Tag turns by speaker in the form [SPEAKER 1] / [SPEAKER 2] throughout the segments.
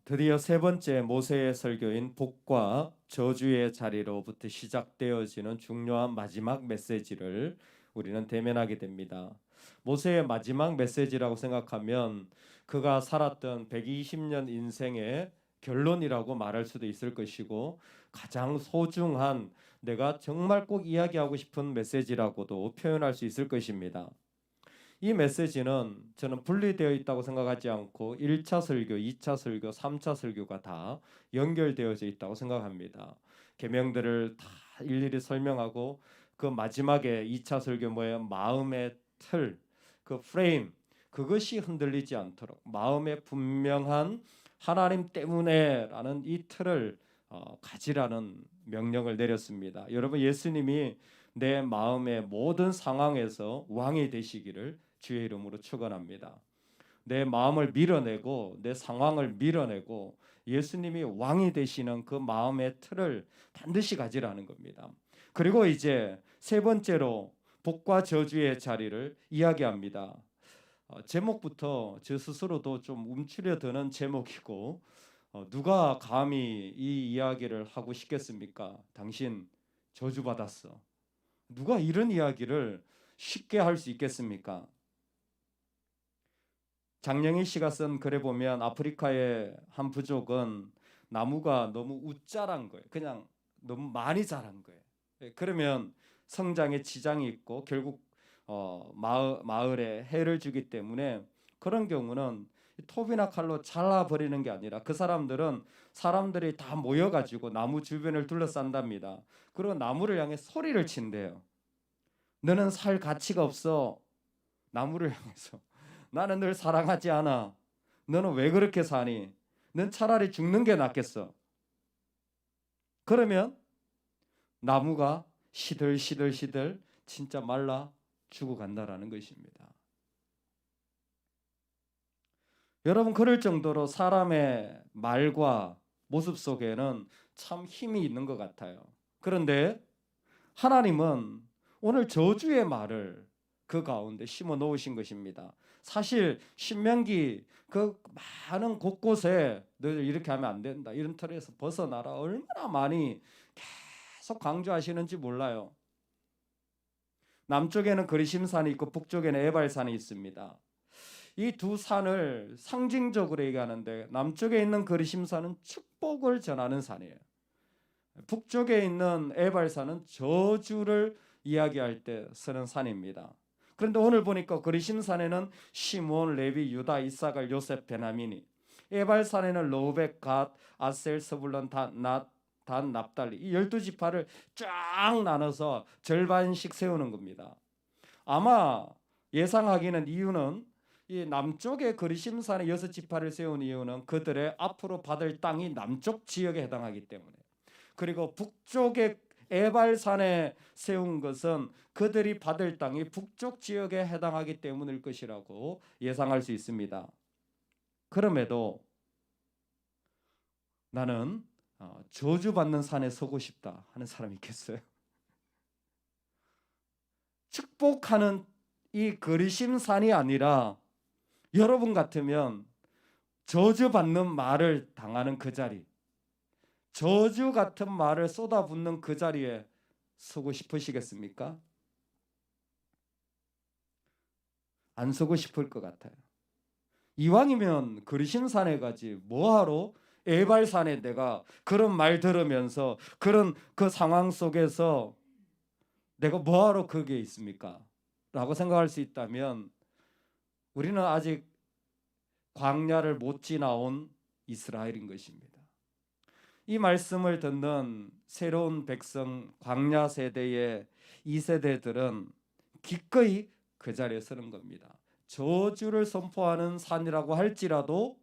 [SPEAKER 1] 드디어 세 번째 모세의 설교인 복과 저주의 자리로부터 시작되어지는 중요한 마지막 메시지를 우리는 대면하게 됩니다. 모세의 마지막 메시지라고 생각하면 그가 살았던 120년 인생의 결론이라고 말할 수도 있을 것이고, 가장 소중한, 내가 정말 꼭 이야기하고 싶은 메시지라고도 표현할 수 있을 것입니다. 이 메시지는 저는 분리되어 있다고 생각하지 않고 1차 설교, 2차 설교, 3차 설교가 다 연결되어져 있다고 생각합니다. 계명들을 다 일일이 설명하고, 그 마지막에 2차 설교 뭐예요? 마음의 틀, 그 프레임, 그것이 흔들리지 않도록 마음의 분명한 하나님 때문에라는 이 틀을 가지라는 명령을 내렸습니다. 여러분, 예수님이 내 마음의 모든 상황에서 왕이 되시기를 주의 이름으로 축원합니다. 내 마음을 밀어내고 내 상황을 밀어내고 예수님이 왕이 되시는 그 마음의 틀을 반드시 가지라는 겁니다. 그리고 이제 세 번째로 복과 저주의 자리를 이야기합니다. 제목부터 저 스스로도 좀 움츠려드는 제목이고, 누가 감히 이 이야기를 하고 싶겠습니까? 당신 저주받았어. 누가 이런 이야기를 쉽게 할 수 있겠습니까? 장영희 씨가 쓴 글에 보면 아프리카의 한 부족은 나무가 너무 웃자란 거예요. 그냥 너무 많이 자란 거예요. 그러면 성장에 지장이 있고 결국 마을에 해를 주기 때문에, 그런 경우는 톱이나 칼로 잘라버리는 게 아니라 그 사람들은 사람들이 다 모여가지고 나무 주변을 둘러싼답니다. 그리고 나무를 향해 소리를 친대요. 너는 살 가치가 없어. 나무를 향해서 나는 널 사랑하지 않아. 너는 왜 그렇게 사니? 넌 차라리 죽는 게 낫겠어. 그러면 나무가 시들시들시들 진짜 말라 죽어간다라는 것입니다. 여러분, 그럴 정도로 사람의 말과 모습 속에는 참 힘이 있는 것 같아요. 그런데 하나님은 오늘 저주의 말을 그 가운데 심어 놓으신 것입니다. 사실 신명기 그 많은 곳곳에 너희들 이렇게 하면 안 된다, 이런 틀에서 벗어나라, 얼마나 많이 계속 강조하시는지 몰라요. 남쪽에는 그리심산이 있고 북쪽에는 에발산이 있습니다. 이 두 산을 상징적으로 얘기하는데, 남쪽에 있는 그리심산은 축복을 전하는 산이에요. 북쪽에 있는 에발산은 저주를 이야기할 때 쓰는 산입니다. 그런데 오늘 보니까 그리심산에는 시몬, 레위, 유다, 이사갈, 요셉, 베냐민이, 에발산에는 로벳, 갓, 아셀, 스불론, 단, 납달리, 이 12지파를 쫙 나눠서 절반씩 세우는 겁니다. 아마 예상하기는, 이유는 이 남쪽의 그리심산에 6지파를 세운 이유는 그들의 앞으로 받을 땅이 남쪽 지역에 해당하기 때문에, 그리고 북쪽의 에발산에 세운 것은 그들이 받을 땅이 북쪽 지역에 해당하기 때문일 것이라고 예상할 수 있습니다. 그럼에도 나는 저주받는 산에 서고 싶다 하는 사람이 있겠어요? 축복하는 이 그리심산이 아니라, 여러분 같으면 저주받는 말을 당하는 그 자리, 저주 같은 말을 쏟아붓는 그 자리에 서고 싶으시겠습니까? 안 서고 싶을 것 같아요. 이왕이면 그리심산에 가지 뭐하러 에발산에 내가 그런 말 들으면서 그런 그 상황 속에서 내가 뭐하러 거기에 있습니까? 라고 생각할 수 있다면, 우리는 아직 광야를 못 지나온 이스라엘인 것입니다. 이 말씀을 듣는 새로운 백성, 광야 세대의 2세대들은 기꺼이 그 자리에 서는 겁니다. 저주를 선포하는 산이라고 할지라도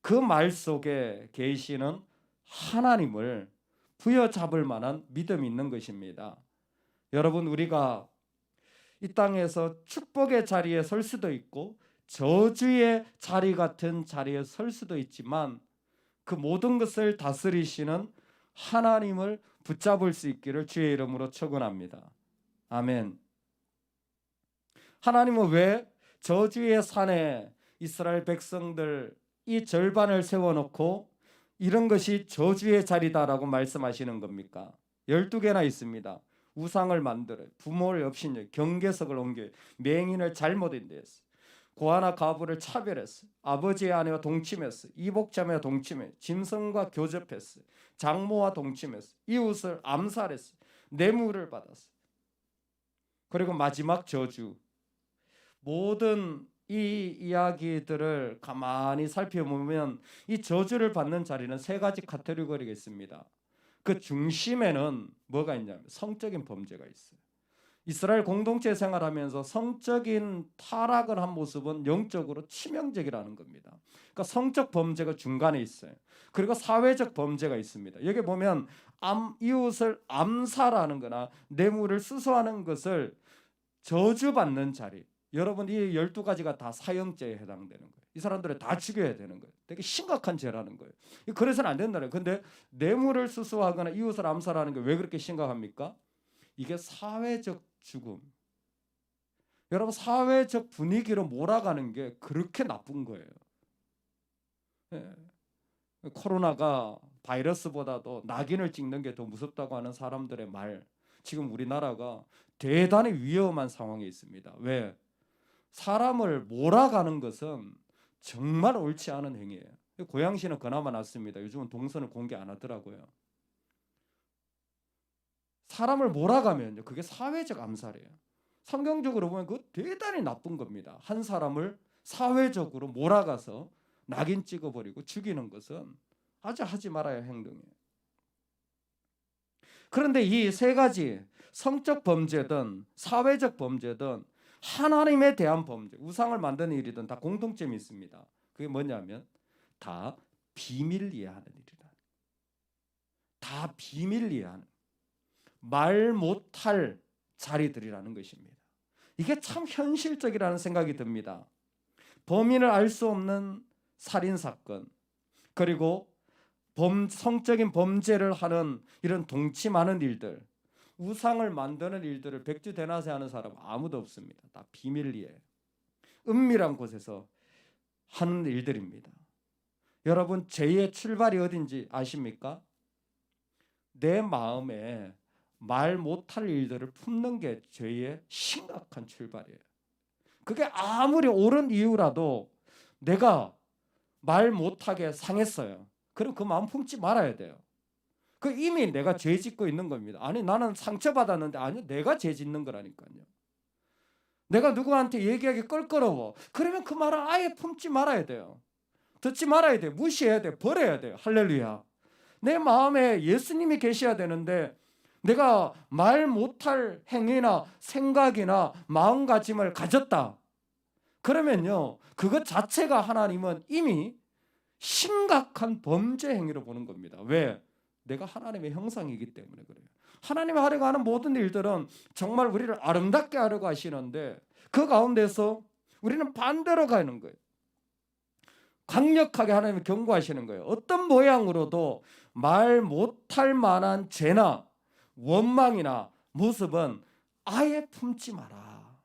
[SPEAKER 1] 그 말 속에 계시는 하나님을 부여잡을 만한 믿음이 있는 것입니다. 여러분, 우리가 이 땅에서 축복의 자리에 설 수도 있고 저주의 자리 같은 자리에 설 수도 있지만, 그 모든 것을 다스리시는 하나님을 붙잡을 수 있기를 주의 이름으로 축원합니다. 아멘. 하나님은 왜 저주의 산에 이스라엘 백성들 이 절반을 세워놓고 이런 것이 저주의 자리다라고 말씀하시는 겁니까? 12개나 있습니다. 우상을 만들어, 부모를 업신여, 경계석을 옮겨, 맹인을 잘못 인도했어, 고아나 과부를 차별했어, 아버지의 아내와 동침했어, 이복자매와 동침해, 짐승과 교접했어, 장모와 동침했어, 이웃을 암살했어, 뇌물을 받았어. 그리고 마지막 저주. 모든 이 이야기들을 가만히 살펴보면 이 저주를 받는 자리는 세 가지 카테고리가 있습니다. 그 중심에는 뭐가 있냐면 성적인 범죄가 있어요. 이스라엘 공동체 생활하면서 성적인 타락을 한 모습은 영적으로 치명적이라는 겁니다. 그러니까 성적 범죄가 중간에 있어요. 그리고 사회적 범죄가 있습니다. 여기 보면 이웃을 암살하는 거나 뇌물을 수수하는 것을 저주받는 자리. 여러분, 이 12가지가 다 사형죄에 해당되는 거예요. 이 사람들을 다 죽여야 되는 거예요. 되게 심각한 죄라는 거예요. 그래서는 안 된다는 거예요. 근데 뇌물을 수수하거나 이웃을 암살하는 게 왜 그렇게 심각합니까? 이게 사회적 죽음. 여러분, 사회적 분위기로 몰아가는 게 그렇게 나쁜 거예요. 예. 코로나가 바이러스보다도 낙인을 찍는 게 더 무섭다고 하는 사람들의 말. 지금 우리나라가 대단히 위험한 상황에 있습니다. 왜? 사람을 몰아가는 것은 정말 옳지 않은 행위예요. 고양시는 그나마 낫습니다. 요즘은 동선을 공개 안 하더라고요. 사람을 몰아가면요, 그게 사회적 암살이에요. 성경적으로 보면 그거 대단히 나쁜 겁니다. 한 사람을 사회적으로 몰아가서 낙인 찍어버리고 죽이는 것은 아주 하지 말아야 할 행동이에요. 그런데 이 세 가지, 성적 범죄든 사회적 범죄든 하나님에 대한 범죄, 우상을 만드는 일이든 다 공통점이 있습니다. 그게 뭐냐면 다 비밀 이해하는 일이다. 다 비밀 이해하는, 말 못할 자리들이라는 것입니다. 이게 참 현실적이라는 생각이 듭니다. 범인을 알 수 없는 살인사건, 그리고 성적인 범죄를 하는 이런 동침하는 일들, 우상을 만드는 일들을 백주대낮에 하는 사람 아무도 없습니다. 다 비밀리에 은밀한 곳에서 하는 일들입니다. 여러분, 죄의 출발이 어딘지 아십니까? 내 마음에 말 못할 일들을 품는 게 죄의 심각한 출발이에요. 그게 아무리 옳은 이유라도 내가 말 못하게 상했어요. 그럼 그 마음 품지 말아야 돼요. 그 이미 내가 죄 짓고 있는 겁니다. 아니, 나는 상처받았는데, 아니, 내가 죄 짓는 거라니까요. 내가 누구한테 얘기하기 껄끄러워. 그러면 그 말을 아예 품지 말아야 돼요. 듣지 말아야 돼요. 무시해야 돼요. 버려야 돼요. 할렐루야. 내 마음에 예수님이 계셔야 되는데 내가 말 못할 행위나 생각이나 마음가짐을 가졌다. 그러면요, 그것 자체가 하나님은 이미 심각한 범죄 행위로 보는 겁니다. 왜? 내가 하나님의 형상이기 때문에 그래요. 하나님이 하려고 하는 모든 일들은 정말 우리를 아름답게 하려고 하시는데 그 가운데서 우리는 반대로 가는 거예요. 강력하게 하나님이 경고하시는 거예요. 어떤 모양으로도 말 못할 만한 죄나 원망이나 모습은 아예 품지 마라.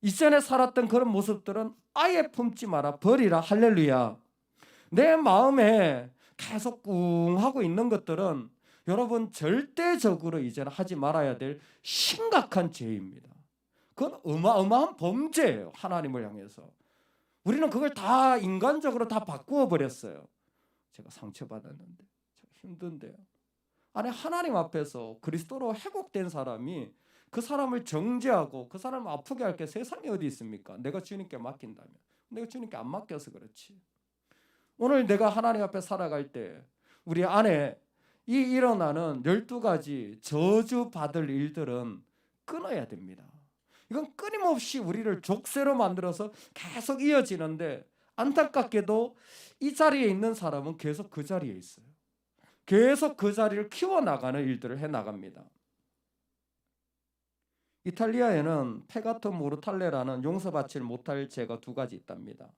[SPEAKER 1] 이전에 살았던 그런 모습들은 아예 품지 마라. 버리라. 할렐루야. 내 마음에 계속 꿍 하고 있는 것들은 여러분 절대적으로 이제는 하지 말아야 될 심각한 죄입니다. 그건 어마어마한 범죄예요. 하나님을 향해서. 우리는 그걸 다 인간적으로 다 바꾸어 버렸어요. 제가 상처받았는데 참 힘든데요. 아니, 하나님 앞에서 그리스도로 회복된 사람이 그 사람을 정죄하고 그 사람을 아프게 할 게 세상에 어디 있습니까? 내가 주님께 맡긴다면. 내가 주님께 안 맡겨서 그렇지. 오늘 내가 하나님 앞에 살아갈 때 우리 안에 이 일어나는 12가지 저주받을 일들은 끊어야 됩니다. 이건 끊임없이 우리를 족쇄로 만들어서 계속 이어지는데 안타깝게도 이 자리에 있는 사람은 계속 그 자리에 있어요. 계속 그 자리를 키워나가는 일들을 해나갑니다. 이탈리아에는 페가토 모르탈레라는 용서받지 못할 죄가 2가지 있답니다.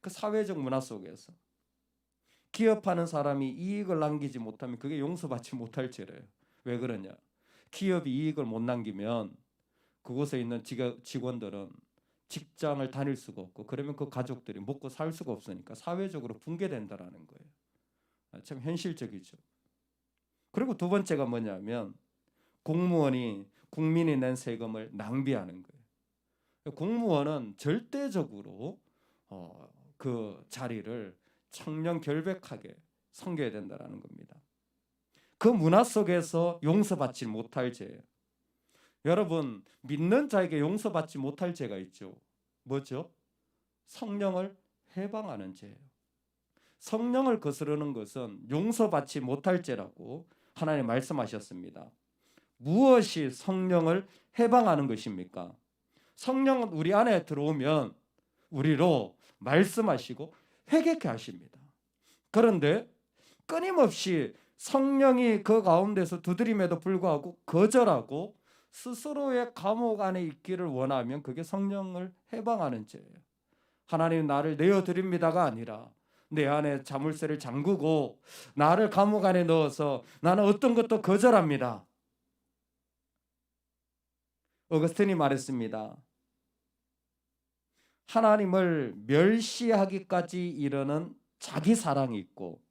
[SPEAKER 1] 그 사회적 문화 속에서 기업하는 사람이 이익을 남기지 못하면 그게 용서받지 못할 죄래요. 왜 그러냐? 기업이 이익을 못 남기면 그곳에 있는 직원들은 직장을 다닐 수가 없고, 그러면 그 가족들이 먹고 살 수가 없으니까 사회적으로 붕괴된다라는 거예요. 참 현실적이죠. 그리고 두 번째가 뭐냐면 공무원이 국민이 낸 세금을 낭비하는 거예요. 공무원은 절대적으로 그 자리를 청렴 결백하게 섬겨야 된다는 겁니다. 그 문화 속에서 용서받지 못할 죄예요. 여러분, 믿는 자에게 용서받지 못할 죄가 있죠. 뭐죠? 성령을 해방하는 죄예요. 성령을 거스르는 것은 용서받지 못할 죄라고 하나님 말씀하셨습니다. 무엇이 성령을 해방하는 것입니까? 성령은 우리 안에 들어오면 우리로 말씀하시고 회개케 하십니다. 그런데 끊임없이 성령이 그 가운데서 두드림에도 불구하고 거절하고 스스로의 감옥 안에 있기를 원하면 그게 성령을 해방하는 죄예요. 하나님 나를 내어드립니다가 아니라 내 안에 자물쇠를 잠그고 나를 감옥 안에 넣어서 나는 어떤 것도 거절합니다. 어거스틴이 말했습니다. 하나님을 멸시하기까지 이르는 자기 사랑이 있고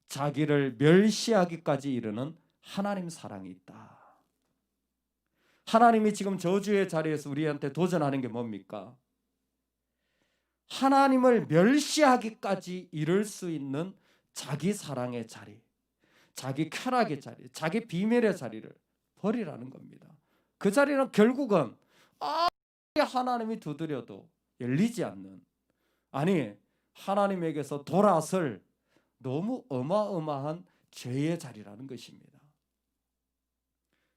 [SPEAKER 1] 자기를 멸시하기까지 이르는 하나님 사랑이 있다. 하나님이 지금 저주의 자리에서 우리한테 도전하는 게 뭡니까? 하나님을 멸시하기까지 이를 수 있는 자기 사랑의 자리, 자기 쾌락의 자리, 자기 비밀의 자리를 버리라는 겁니다. 그 자리는 결국은 하나님이 두드려도 열리지 않는, 아니 하나님에게서 돌아설 너무 어마어마한 죄의 자리라는 것입니다.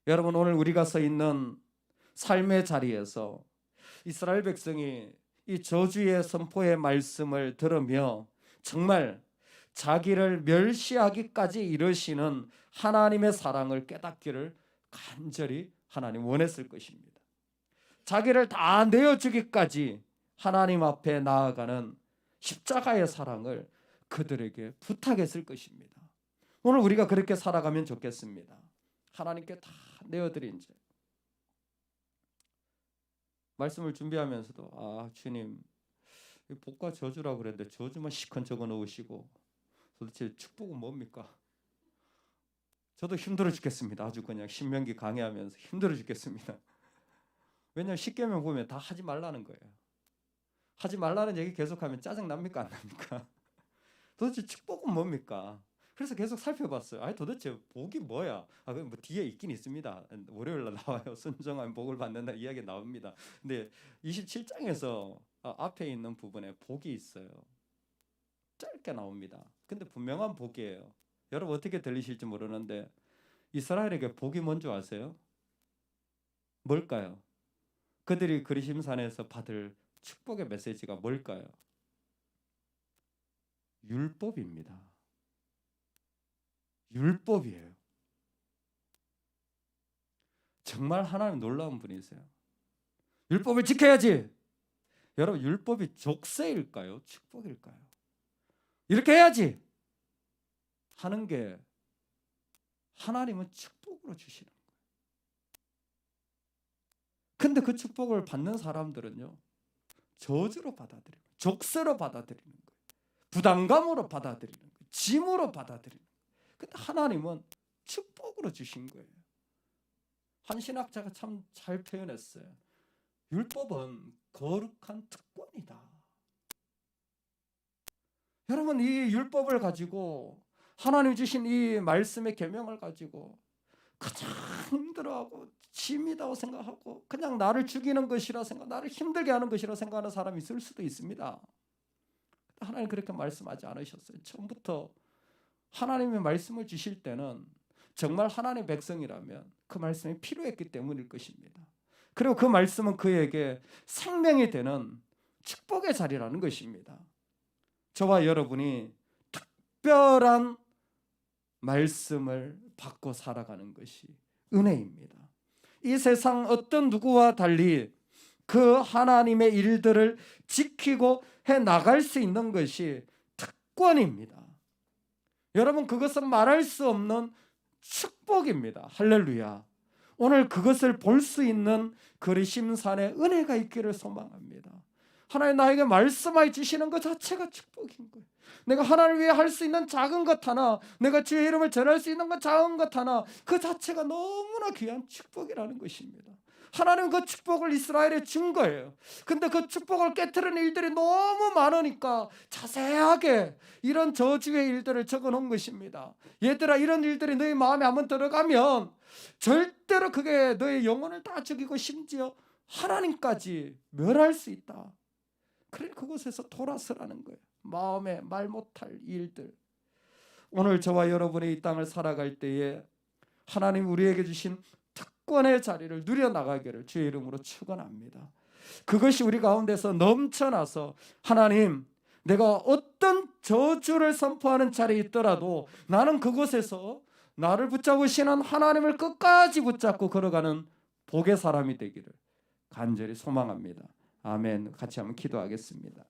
[SPEAKER 1] 여러분, 오늘 우리가 서 있는 삶의 자리에서 이스라엘 백성이 이 저주의 선포의 말씀을 들으며 정말 자기를 멸시하기까지 이르시는 하나님의 사랑을 깨닫기를 간절히 하나님 원했을 것입니다. 자기를 다 내어주기까지 하나님 앞에 나아가는 십자가의 사랑을 그들에게 부탁했을 것입니다. 오늘 우리가 그렇게 살아가면 좋겠습니다. 하나님께 다 내어드린 죄. 말씀을 준비하면서도 주님, 복과 저주라고 그랬는데 저주만 시컨 적어 놓으시고 도대체 축복은 뭡니까? 저도 힘들어 죽겠습니다. 아주 그냥 신명기 강의하면서 힘들어 죽겠습니다. 왜냐하면 십계명 보면 다 하지 말라는 거예요. 하지 말라는 얘기 계속하면 짜증 납니까 안 납니까? 도대체 축복은 뭡니까? 그래서 계속 살펴봤어요. 도대체 복이 뭐야? 뭐 뒤에 있긴 있습니다. 월요일날 나와요. 순종하면 복을 받는다 이야기 나옵니다. 근데 27장에서 앞에 있는 부분에 복이 있어요. 짧게 나옵니다. 근데 분명한 복이에요. 여러분 어떻게 들리실지 모르는데 이스라엘에게 복이 뭔지 아세요? 뭘까요? 그들이 그리심산에서 받을 축복의 메시지가 뭘까요? 율법입니다. 율법이에요. 정말 하나님 놀라운 분이세요. 율법을 지켜야지. 여러분, 율법이 족쇄일까요? 축복일까요? 이렇게 해야지 하는 게 하나님은 축복으로 주시는 거예요. 근데 그 축복을 받는 사람들은요, 저주로 받아들이고 족쇄로 받아들이는 거예요. 부담감으로 받아들이는 거예요. 짐으로 받아들이는 거예요. 근데 하나님은 축복으로 주신 거예요. 한 신학자가 참 잘 표현했어요. 율법은 거룩한 특권이다. 여러분, 이 율법을 가지고 하나님 주신 이 말씀의 계명을 가지고 가장 힘들어하고 짐이다고 생각하고 그냥 나를 죽이는 것이라 생각, 나를 힘들게 하는 것이라 생각하는 사람이 있을 수도 있습니다. 하나님 그렇게 말씀하지 않으셨어요. 처음부터 하나님의 말씀을 주실 때는 정말 하나님의 백성이라면 그 말씀이 필요했기 때문일 것입니다. 그리고 그 말씀은 그에게 생명이 되는 축복의 자리라는 것입니다. 저와 여러분이 특별한 말씀을 받고 살아가는 것이 은혜입니다. 이 세상 어떤 누구와 달리 그 하나님의 일들을 지키고 해 나갈 수 있는 것이 특권입니다. 여러분, 그것은 말할 수 없는 축복입니다. 할렐루야. 오늘 그것을 볼 수 있는 그리심산의 은혜가 있기를 소망합니다. 하나님 나에게 말씀하여 주시는 것 자체가 축복인 거예요. 내가 하나님을 위해 할 수 있는 작은 것 하나, 내가 주의 이름을 전할 수 있는 것 작은 것 하나, 그 자체가 너무나 귀한 축복이라는 것입니다. 하나님은 그 축복을 이스라엘에 준 거예요. 근데 그 축복을 깨트리는 일들이 너무 많으니까 자세하게 이런 저주의 일들을 적어 놓은 것입니다. 얘들아, 이런 일들이 너희 마음에 한번 들어가면 절대로 그게 너의 영혼을 다 죽이고 심지어 하나님까지 멸할 수 있다. 그래, 그곳에서 돌아서라는 거예요. 마음에 말 못할 일들. 오늘 저와 여러분이 이 땅을 살아갈 때에 하나님 우리에게 주신 특권의 자리를 누려나가기를 주의 이름으로 축원합니다. 그것이 우리 가운데서 넘쳐나서 하나님, 내가 어떤 저주를 선포하는 자리에 있더라도 나는 그곳에서 나를 붙잡으시는 하나님을 끝까지 붙잡고 걸어가는 복의 사람이 되기를 간절히 소망합니다. 아멘. 같이 한번 기도하겠습니다.